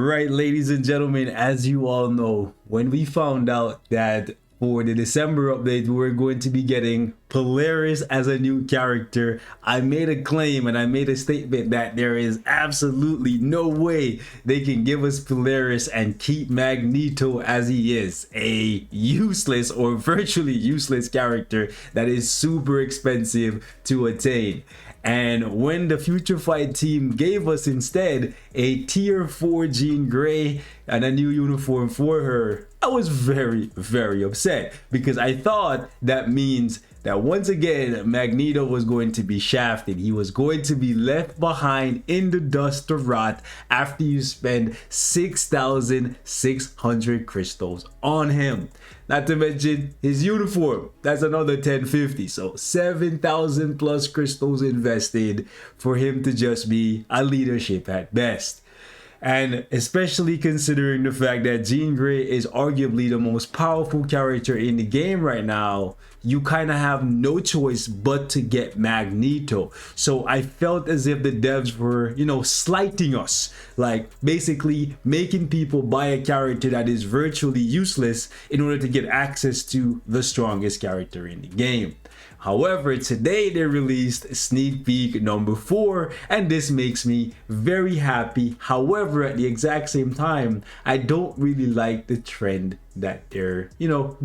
Alright, ladies and gentlemen, as you all know, when we found out that for the December update we were going to be getting Polaris as a new character, I made a claim and I made a statement that there is absolutely no way they can give us Polaris and keep Magneto as he is, a useless or virtually useless character that is super expensive to attain. And when the Future Fight team gave us instead a tier 4 Jean Grey and a new uniform for her, I was very upset because I thought that means that once again Magneto was going to be shafted. He was going to be left behind in the dust to rot after you spend 6,600 crystals on him. Not to mention his uniform, that's another 1050, so 7,000 plus crystals invested for him to just be a leadership at best. And especially considering the fact that Jean Grey is arguably the most powerful character in the game right now, you kind of have no choice but to get Magneto. So I felt as if the devs were, slighting us, like basically making people buy a character that is virtually useless in order to get access to the strongest character in the game. However, today they released sneak peek number 4, and this makes me very happy. However, at the exact same time, I don't really like the trend that they're,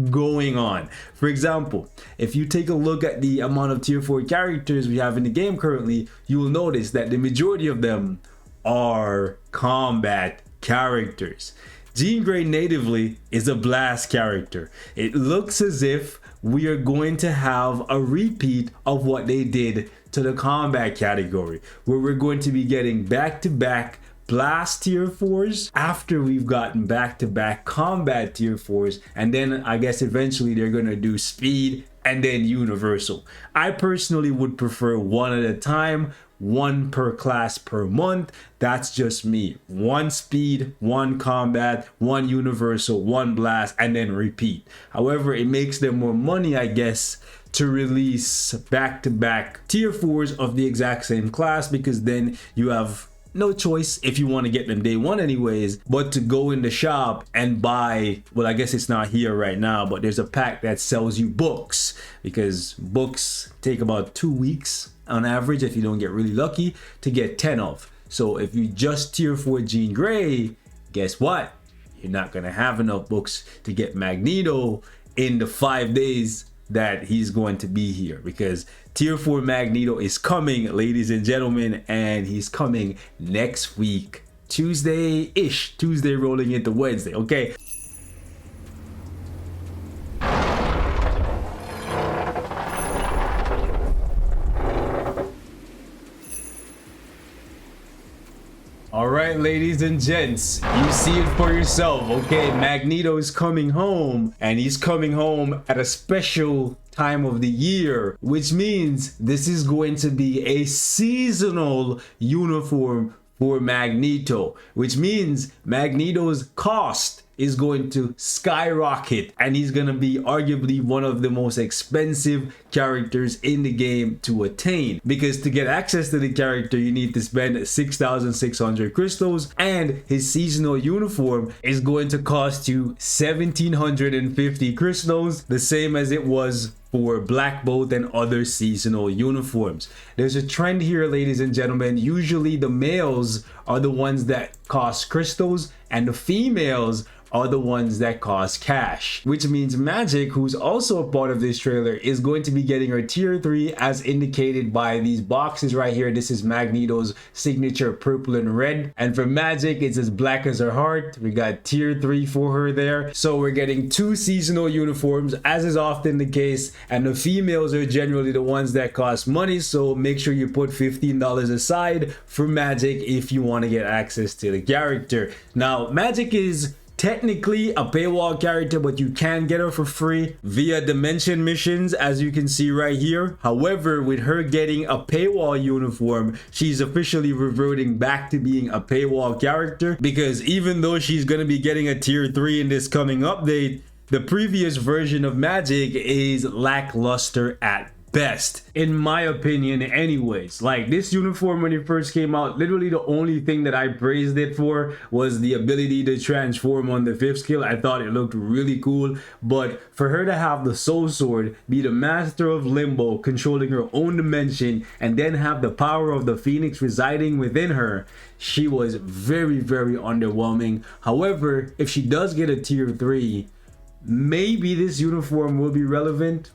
going on. For example, if you take a look at the amount of tier 4 characters we have in the game currently, you will notice that the majority of them are combat characters. Jean Grey natively is a blast character. It looks as if we are going to have a repeat of what they did to the combat category, where we're going to be getting back-to-back blast tier 4s after we've gotten back-to-back combat tier 4s, and then I guess eventually they're going to do speed and then universal. I personally would prefer one at a time, one per class per month. That's just me. One speed, one combat, one universal, one blast, and then repeat. However, it makes them more money, I guess, to release back-to-back tier 4s of the exact same class, because then you have no choice, if you want to get them day one anyways, but to go in the shop and buy, well, I guess it's not here right now, but there's a pack that sells you books, because books take about 2 weeks on average, if you don't get really lucky, to get 10 of. So if you just tier 4 Jean Grey, guess what? You're not gonna have enough books to get Magneto in the 5 days that he's going to be here, because tier 4 Magneto is coming, ladies and gentlemen, and he's coming next week, Tuesday rolling into Wednesday, okay? Alright, ladies and gents, you see it for yourself, okay? Magneto is coming home, and he's coming home at a special time of the year, which means this is going to be a seasonal uniform for Magneto, which means Magneto's cost is going to skyrocket, and he's gonna be arguably one of the most expensive characters in the game to attain, because to get access to the character you need to spend 6,600 crystals, and his seasonal uniform is going to cost you 1,750 crystals, the same as it was for Black Bolt and other seasonal uniforms. There's a trend here, ladies and gentlemen. Usually the males are the ones that cost crystals and the females are the ones that cost cash, which means MAGIK, who's also a part of this trailer, is going to be getting her tier 3 as indicated by these boxes right here. This is Magneto's signature purple and red, and for MAGIK it's as black as her heart. We got tier 3 for her there. So we're getting 2 seasonal uniforms, as is often the case, and the females are generally the ones that cost money, so make sure you put $15 aside for MAGIK if you want to get access to the character. Now MAGIK is technically a paywall character, but you can get her for free via dimension missions, as you can see right here. However, with her getting a paywall uniform, she's officially reverting back to being a paywall character, because even though she's going to be getting a tier 3 in this coming update, the previous version of MAGIK is lackluster at best, in my opinion anyways. Like, this uniform when it first came out, literally the only thing that I praised it for was the ability to transform on the 5th skill. I thought it looked really cool, but for her to have the soul sword, be the master of limbo, controlling her own dimension, and then have the power of the phoenix residing within her, she was very, very underwhelming. However, if she does get a tier 3, maybe this uniform will be relevant.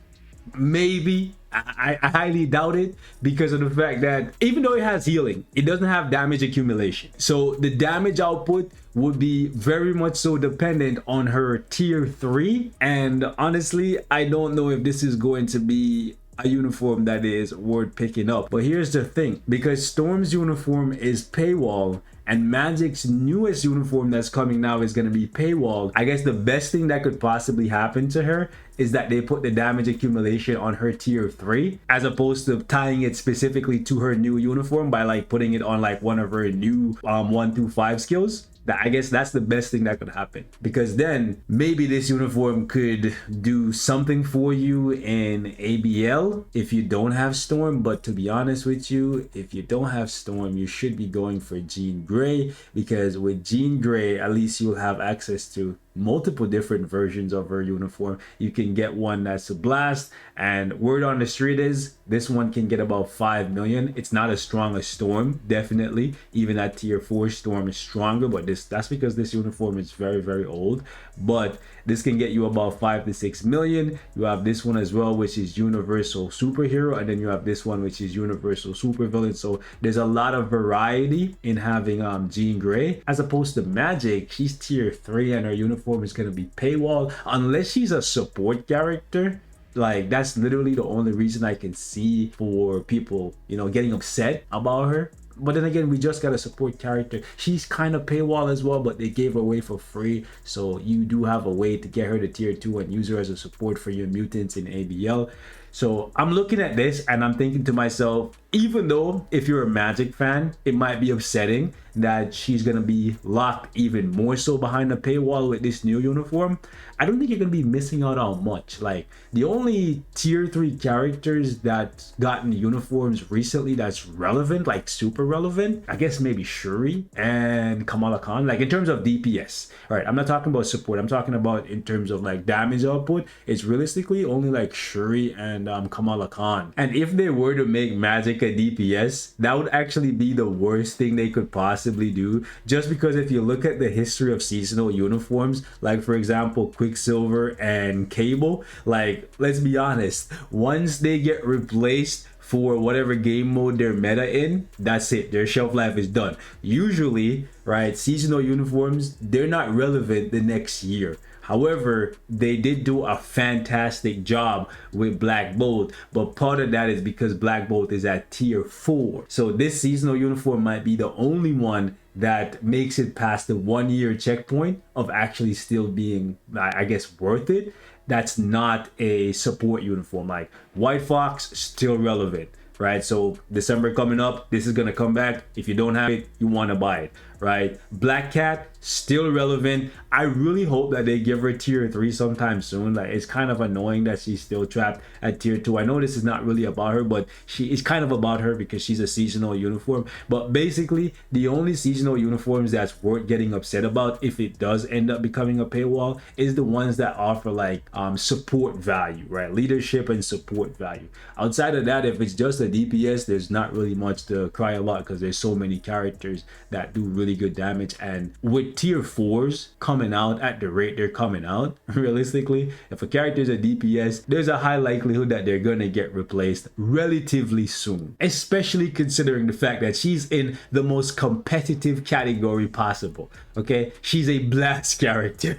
Maybe. I highly doubt it, because of the fact that even though it has healing, it doesn't have damage accumulation. So the damage output would be very much so dependent on her tier 3. And honestly, I don't know if this is going to be a uniform that is worth picking up. But here's the thing, because Storm's uniform is paywall and Magic's newest uniform that's coming now is going to be paywall, I guess the best thing that could possibly happen to her is that they put the damage accumulation on her tier 3, as opposed to tying it specifically to her new uniform by like putting it on like one of her new 1 through 5 skills. That, I guess that's the best thing that could happen, because then maybe this uniform could do something for you in ABL if you don't have Storm. But to be honest with you, if you don't have Storm, you should be going for Jean Grey, because with Jean Grey, at least you'll have access to multiple different versions of her uniform. You can get one that's a blast, and word on the street is this one can get about 5 million. It's not as strong as Storm, definitely. Even at tier 4, Storm is stronger, but that's because this uniform is very, very old. But this can get you about 5 to 6 million. You have this one as well, which is Universal Superhero, and then you have this one, which is Universal Supervillain. So there's a lot of variety in having Jean Grey, as opposed to Magic. She's tier 3 and her uniform is going to be paywall, unless she's a support character. Like, that's literally the only reason I can see for people, you know, getting upset about her. But then again, we just got a support character. She's kind of paywall as well, but they gave her away for free. So you do have a way to get her to tier 2 and use her as a support for your mutants in ABL. So I'm looking at this and I'm thinking to myself, even though if you're a Magic fan, it might be upsetting that she's going to be locked even more so behind the paywall with this new uniform, I don't think you're going to be missing out on much. Like, the only tier 3 characters that gotten uniforms recently that's relevant, like super relevant, I guess maybe Shuri and Kamala Khan. Like, in terms of DPS, all right, I'm not talking about support, I'm talking about in terms of like damage output. It's realistically only like Shuri and Kamala Khan. And if they were to make Magic a DPS, that would actually be the worst thing they could possibly do, just because if you look at the history of seasonal uniforms, like for example Quicksilver and Cable, like, let's be honest, once they get replaced for whatever game mode they're meta in, that's it, their shelf life is done. Usually, right, seasonal uniforms, they're not relevant the next year. However, they did do a fantastic job with Black Bolt, but part of that is because Black Bolt is at tier 4. So this seasonal uniform might be the only one that makes it past the 1 year checkpoint of actually still being, I guess, worth it. That's not a support uniform. Like White Fox, still relevant, right? So December coming up, this is gonna come back. If you don't have it, you want to buy it, right? Black Cat, still relevant. I really hope that they give her tier 3 sometime soon. Like, it's kind of annoying that she's still trapped at tier 2. I know this is not really about her, but it's kind of about her because she's a seasonal uniform. But basically, the only seasonal uniforms that's worth getting upset about, if it does end up becoming a paywall, is the ones that offer like support value, right? Leadership and support value. Outside of that, if it's just a DPS, there's not really much to cry about, because there's so many characters that do really good damage. And with tier 4s coming out at the rate they're coming out, realistically, if a character is a DPS, there's a high likelihood that they're gonna get replaced relatively soon, especially considering the fact that she's in the most competitive category possible. Okay, she's a blast character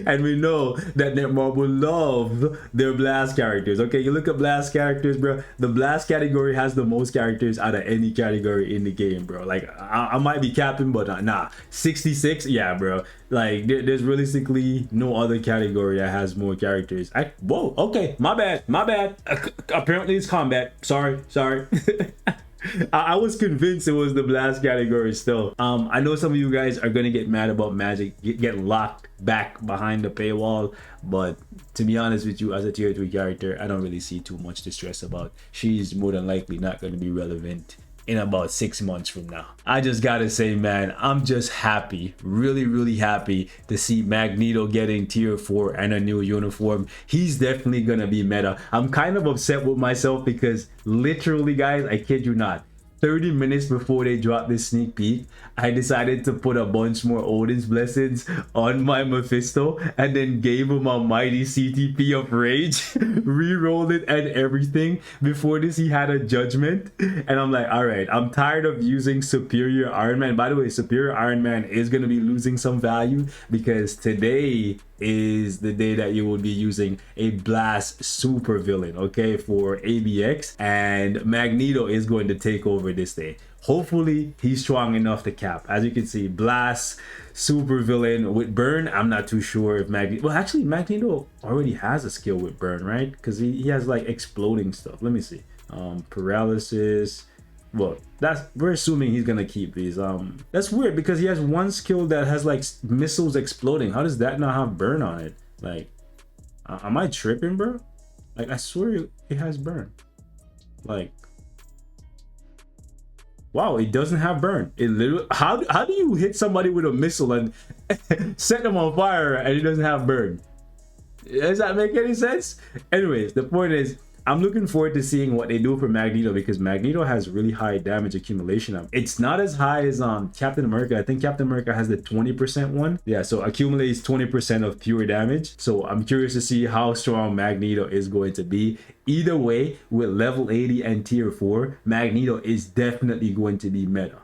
and we know that Netmarble will love their blast characters. Okay, you look at blast characters, bro, the blast category has the most characters out of any category in the game, bro. Like, I might be capping, but nah, 66, yeah, bro. Like, there's realistically no other category that has more characters. Whoa, okay, my bad. Apparently it's combat. Sorry. I was convinced it was the blast category still. I know some of you guys are gonna get mad about Magic get locked back behind the paywall, but to be honest with you, as a tier 3 character, I don't really see too much to stress about. She's more than likely not gonna be relevant in about 6 months from now. I just gotta say, man, I'm just happy, really happy to see Magneto getting tier 4 and a new uniform. He's definitely gonna be meta. I'm kind of upset with myself because literally, guys, I kid you not, 30 minutes before they dropped this sneak peek, I decided to put a bunch more Odin's Blessings on my Mephisto and then gave him a mighty CTP of Rage, re-rolled it and everything. Before this, he had a Judgment. And I'm like, all right, I'm tired of using Superior Iron Man. By the way, Superior Iron Man is going to be losing some value because today is the day that you will be using a blast super villain, okay, for ABX, and Magneto is going to take over this day. Hopefully he's strong enough to cap. As you can see, blast super villain with burn. I'm not too sure if Magneto, well, actually Magneto already has a skill with burn, right? Because he has like exploding stuff. Let me see. Paralysis. Well, we're assuming he's gonna keep these. That's weird because he has one skill that has like missiles exploding. How does that not have burn on it? Like, am I tripping, bro? Like, I swear it has burn. Like, wow, it doesn't have burn. It literally, how do you hit somebody with a missile and set them on fire and it doesn't have burn? Does that make any sense? Anyways, the point is, I'm looking forward to seeing what they do for Magneto because Magneto has really high damage accumulation. It's not as high as Captain America. I think Captain America has the 20% one. Yeah, so accumulates 20% of pure damage. So I'm curious to see how strong Magneto is going to be. Either way, with level 80 and tier 4, Magneto is definitely going to be meta.